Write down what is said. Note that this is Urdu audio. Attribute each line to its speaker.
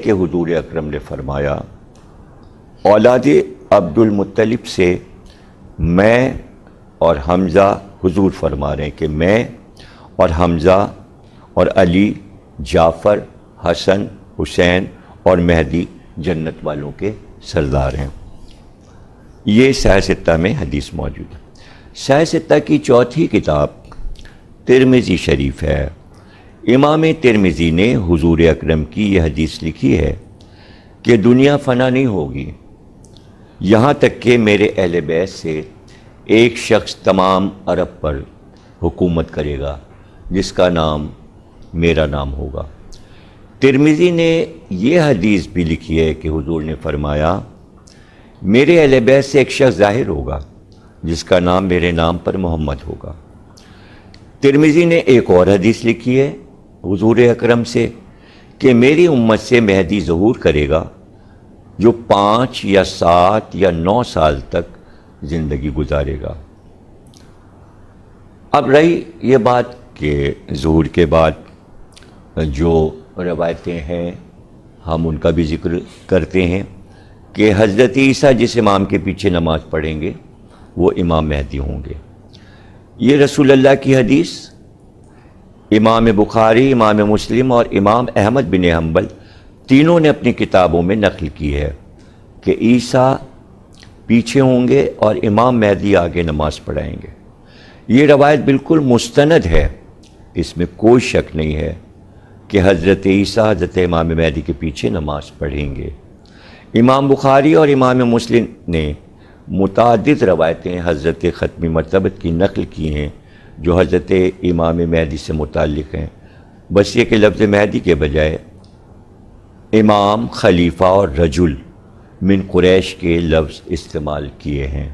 Speaker 1: کہ حضور اکرم نے فرمایا اولاد عبد المطلب سے میں اور حمزہ، حضور فرما رہے ہیں کہ میں اور حمزہ اور علی، جعفر، حسن، حسین اور مہدی جنت والوں کے سردار ہیں۔ یہ صحیح ستہ میں حدیث موجود ہے۔ صحیح ستہ کی چوتھی کتاب ترمذی شریف ہے۔ امام ترمذی نے حضور اکرم کی یہ حدیث لکھی ہے کہ دنیا فنا نہیں ہوگی یہاں تک کہ میرے اہل بیت سے ایک شخص تمام عرب پر حکومت کرے گا جس کا نام میرا نام ہوگا۔ ترمذی نے یہ حدیث بھی لکھی ہے کہ حضور نے فرمایا میرے اہل بیت سے ایک شخص ظاہر ہوگا جس کا نام میرے نام پر محمد ہوگا۔ ترمذی نے ایک اور حدیث لکھی ہے حضور اکرم سے کہ میری امت سے مہدی ظہور کرے گا جو 5 یا 7 یا 9 سال تک زندگی گزارے گا۔ اب رہی یہ بات کہ ظہور کے بعد جو روایتیں ہیں ہم ان کا بھی ذکر کرتے ہیں کہ حضرت عیسیٰ جس امام کے پیچھے نماز پڑھیں گے وہ امام مہدی ہوں گے۔ یہ رسول اللہ کی حدیث امام بخاری، امام مسلم اور امام احمد بن حنبل تینوں نے اپنی کتابوں میں نقل کی ہے کہ عیسیٰ پیچھے ہوں گے اور امام مہدی آگے نماز پڑھائیں گے۔ یہ روایت بالکل مستند ہے، اس میں کوئی شک نہیں ہے کہ حضرت عیسیٰ حضرت امام مہدی کے پیچھے نماز پڑھیں گے۔ امام بخاری اور امام مسلم نے متعدد روایتیں حضرت ختمی مرتبت کی نقل کی ہیں جو حضرت امام مہدی سے متعلق ہیں، بس یہ کہ لفظ مہدی کے بجائے امام، خلیفہ اور رجل من قریش کے لفظ استعمال کیے ہیں۔